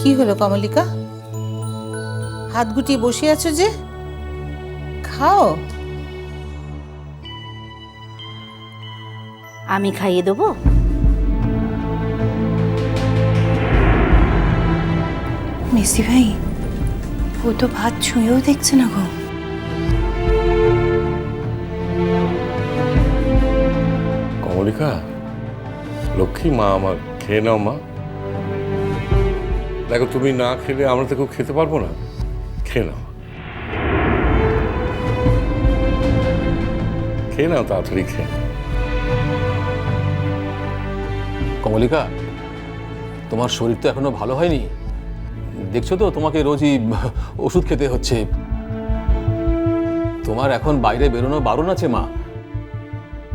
কি হলো কমলিকা, হাত গুটিয়ে বসে আছো যে? খাও। আমি খাইয়ে দেবো? মেসি ভাই, ও তো ভাত ছুঁয়েও দেখছে না গো। কমলিকা, লক্ষ্মী মা আমার, খেয়ে নাও মা। দেখো, তুমি না খেলে আমরা তো কেউ খেতে পারবো না। খেয়ে নাও, খেয়ে নাও, তাড়াতাড়ি খেয়ে নাও। কমলিকা, তোমার শরীর তো এখনো ভালো হয়নি, দেখছো তো তোমাকে রোজই ওষুধ খেতে হচ্ছে। তোমার এখন বাইরে বেরোনো বারণ আছে মা,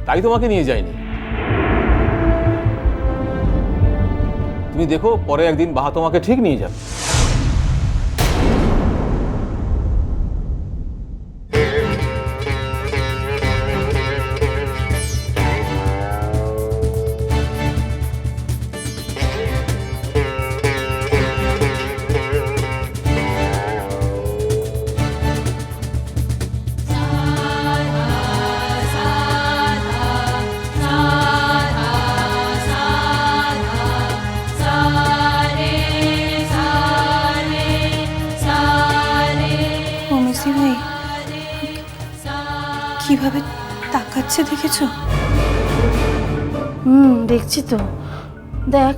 তাই তোমাকে নিয়ে যায়নি। তুমি দেখো, পরে একদিন বাহা তোমাকে ঠিক নিয়ে যাবে। ও মেসি ভাই, কিভাবে তাকাচ্ছে দেখেছো? দেখছি তো। দেখ,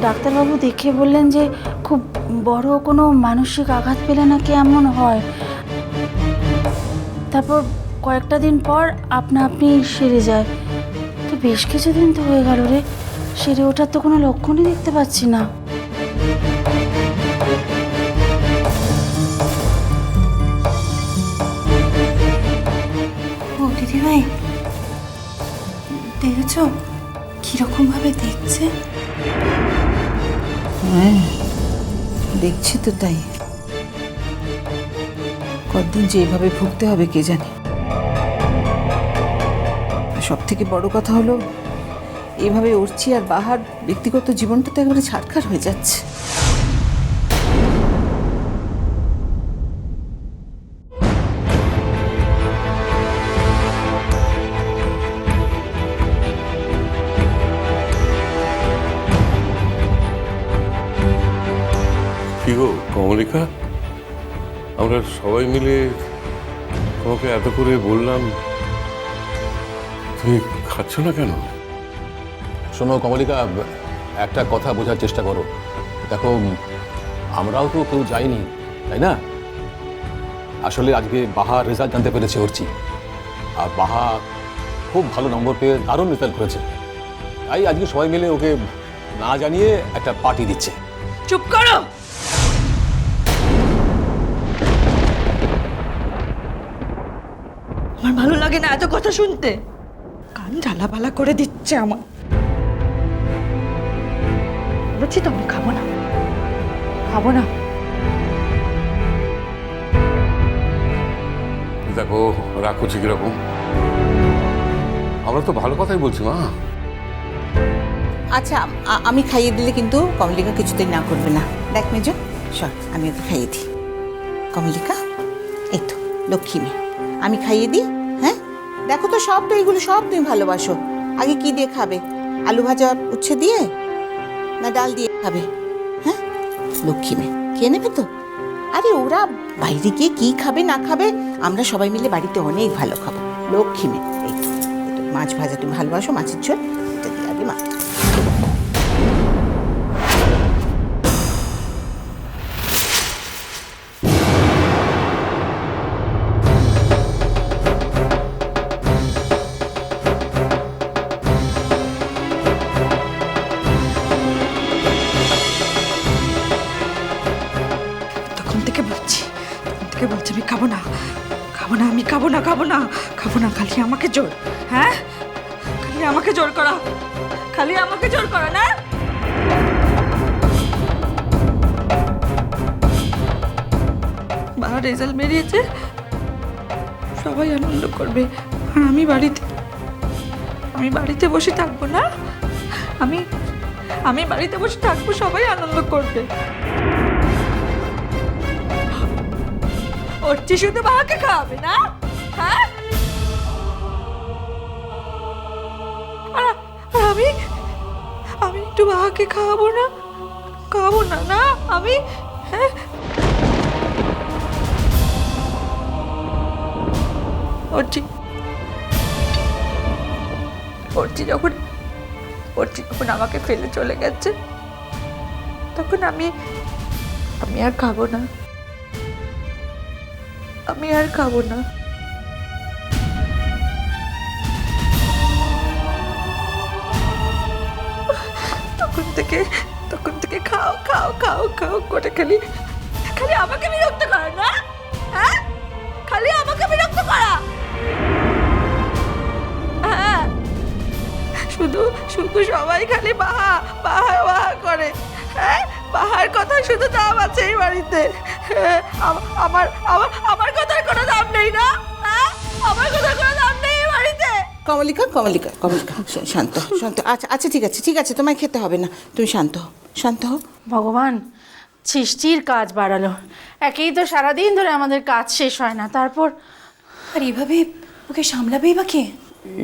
ডাক্তারবাবু দেখে বললেন যে খুব বড় কোনো মানসিক আঘাত পেলে নাকি এমন হয়, তারপর কয়েকটা দিন পর আপনা আপনি সেরে যায়। তো বেশ কিছুদিন তো হয়ে গেল রে, সেরে ওঠার তো কোনো লক্ষণই দেখতে পাচ্ছি না। ও দিদি ভাই, দেখেছো কিরকম ভাবে দেখছে? হ্যাঁ, দেখছি তো তাই। কতদিন যে এভাবে ভুগতে হবে কে জানে। সব থেকে বড় কথা হলো, এভাবে উঠছি আর বাহার ব্যক্তিগত জীবনটা তো একেবারে ছাড়খাড় হয়ে যাচ্ছে। কি গো কমলিকা, আমরা সবাই মিলে তোমাকে এত করে বললাম, তুমি খাচ্ছ না কেন? শোনো কমলিকা, একটা কথা বোঝার চেষ্টা করো। দেখো, আমরাও তো কেউ যাইনি, তাই না? আসলে আজকে বাহার রেজাল্ট জানতে পেরেছে অর্চি, আর বাহা খুব ভালো নম্বর পেয়ে দারুণ রেজাল্ট করেছে। তাই আজকে সবাই মিলে ওকে না জানিয়ে একটা পার্টি দিচ্ছে। চুপ করো। আমার ভালো লাগে না এত কথা শুনতে, কান ঝালাপালা করে দিচ্ছে আমার। বলছি তো আমি খাবো না, খাবো না। দেখো, রাগ করছি কিরকম। আমরা তো ভালো কথাই বলছি মা। আচ্ছা, আমি খাইয়ে দিলে কিন্তু কমলিকা কিছুতেই না করবে না। দেখ মেজ, সর, আমি ওকে খাইয়ে দিই। কমলিকা, এই তো লক্ষ্মী মেয়ে, আমি খাইয়ে দিই। হ্যাঁ, দেখো তো সব তো এইগুলো সব তুমি ভালোবাসো। আগে কি দিয়ে খাবে? আলু ভাজা উচ্ছে দিয়ে না ডাল দিয়ে খাবে? হ্যাঁ, লক্ষ্মী মেয়ে খেয়ে নেবে তো। আরে ওরা বাইরে গিয়ে কি খাবে না খাবে, আমরা সবাই মিলে বাড়িতে অনেক ভালো খাবো। লক্ষ্মী মেয়ে, এই তো মাছ ভাজা তুমি ভালোবাসো, মাছের ঝোল, এটা দিয়ে আগে মা। তখন থেকে বলছি আমি খাবো না, খাবো না, আমি খাবো না, খাবো না, খাবো না। খালি আমাকে জোর, হ্যাঁ, খালি আমাকে জোর করা, খালি আমাকে জোর করা না। বাবা রেজাল্ট বেরিয়েছে, সবাই আনন্দ করবে, আর আমি বাড়িতে বসে থাকবো না। আমি বাড়িতে বসে থাকবো, সবাই আনন্দ করবে। অর্চি শুধু বাবাকে খাওয়াবে না, হ্যাঁ? আর আমি আমি একটু বাবাকে খাওয়াবো না? খাওয়াবো না না আমি, হ্যাঁ? অর্চি অর্চি যখন আমাকে ফেলে চলে গেছে, তখন আমি আর খাবো না, আমি আর খাবো না। তখন থেকে খাও খাও খাও খাও করে খালি আমাকে বিরক্ত করা না, হ্যাঁ? খালি আমাকে বিরক্ত করা, হ্যাঁ? শুধু সবাই খালি বাহা বাহা বাহা করে, হ্যাঁ? বাহার কথা শুধু দাম আছে এই বাড়িতে, হ্যাঁ? আমার কথার কোনো দাম নেই না, হ্যাঁ? আমার কথার কোনো দাম নেই এই বাড়িতে। কমলিকা কমলিকা কমলিকা শান্ত শান্ত। আচ্ছা আচ্ছা ঠিক আছে, তোমায় খেতে হবে না, তুমি শান্ত হও, শান্ত হও। ভগবান, সৃষ্টির কাজ বাড়ালো। একেই তো সারাদিন ধরে আমাদের কাজ শেষ হয় না, তারপর আর এভাবে ওকে সামলাবেই বা কে?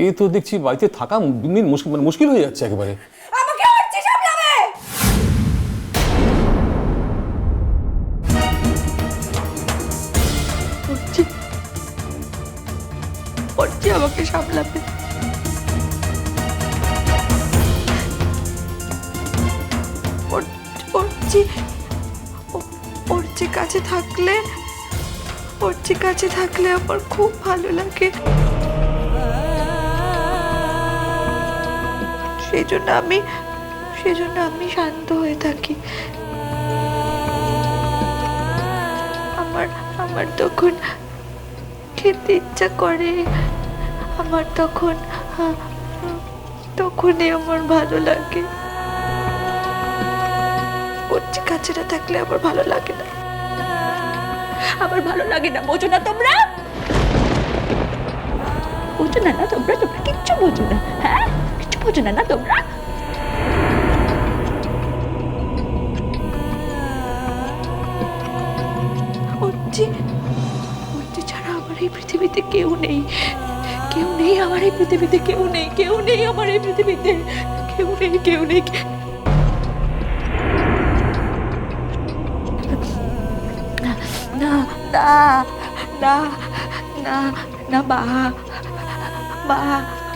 এই তো দেখছি বাড়িতে থাকা দিন দিন মুশকিল হয়ে যাচ্ছে একেবারে। আমাকে অর্চি সামলাবে, অর্চি আমাকে সামলাবে। অর্চির কাছে থাকলে আমার খুব ভালো লাগে, সেই জন্য আমি শান্ত হয়ে থাকি। আমার তখন খেতে ইচ্ছা করে, আমার তখনই আমার ভালো লাগে। অর্চির কাছে না থাকলে আমার ভালো লাগে না, আমার ভালো লাগে না। বোঝো না তোমরা? বোঝো না তোমরা কিচ্ছু বোঝো না, হ্যাঁ? কিচ্ছু বোঝো না তোমরা? অর্চি ছাড়া আমার এই পৃথিবীতে কেউ নেই, আমার এই পৃথিবীতে কেউ নেই, আমার এই পৃথিবীতে কেউ নেই। না না না না না,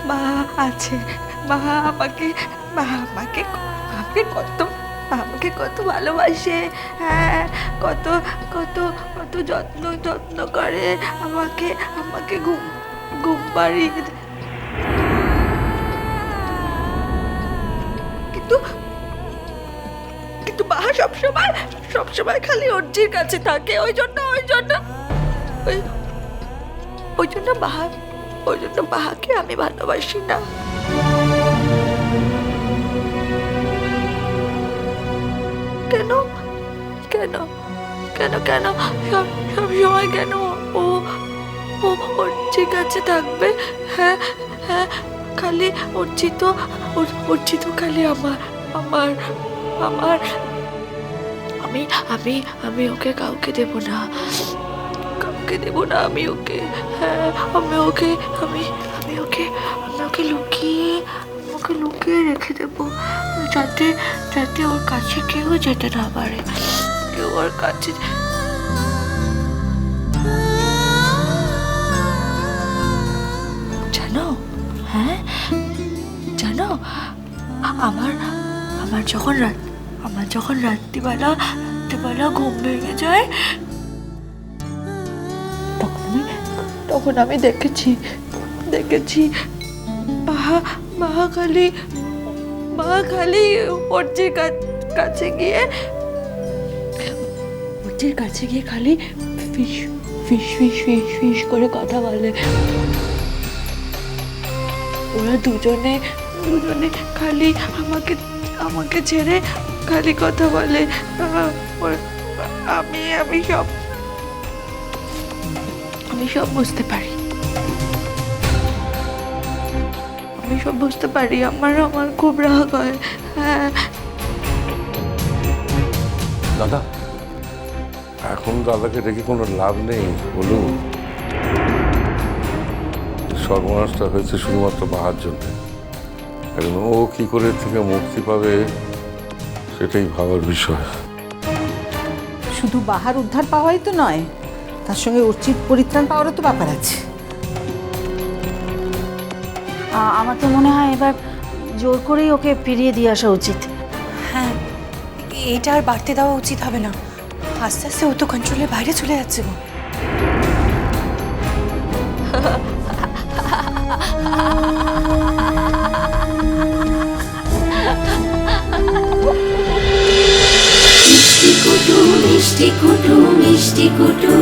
মা আছে, আমাকে কত ভালোবাসে, হ্যাঁ? কত যত্ন করে আমাকে ঘুম পাড়িয়ে। কিন্তু মা সবসময় খালি অর্জির কাছে থাকে, ওই জন্য বাহাকে আমি ভালোবাসি না। কেন সব সময় কেন ও অর্চির কাছে থাকবে? হ্যাঁ, খালি অর্চি তো খালি আমার আমি ওকে কাউকে দেব না, আমি ওকে, হ্যাঁ, আমি ওকে লুকিয়ে রেখে দেবো, যাতে ওর কাছে কেউ যেতে না পারে, কেউ ওর কাছে। জানো আমার যখন রাত্রিবেলা ঘুম ভেঙে যায়, তখন আমি দেখেছি মা খালি অর্চির কাছে গিয়ে খালি ফিস করে কথা বলে। ওরা দুজনে খালি আমাকে ছেড়ে খালি কথা বলে। আমি সব বুঝতে পারি, আমার খুব রাগ হয়, হ্যাঁ, দাদা? এখন দাদাকে ডেকে কোনো লাভ নেই বলুন। সর্বনাশটা হয়েছে শুধুমাত্র বাহার জন্য। এখন ও কি করে এর থেকে মুক্তি পাবে সেটাই ভাবার বিষয়। শুধু বাহার উদ্ধার পাওয়াই তো নয়, তার সঙ্গে অর্চিত পরিত্রাণ পাওয়ারও তো ব্যাপার আছে। আমার তো মনে হয় এবার জোর করেই ওকে ফিরিয়ে দিয়ে আসা উচিত। হ্যাঁ, এটা আর বাড়তে দেওয়া উচিত হবে না। আস্তে আস্তে ও তো কন্ট্রোলের বাইরে চলে যাচ্ছে গো। মিষ্টি কুটু মিষ্টি কুটু মিষ্টি কুটু।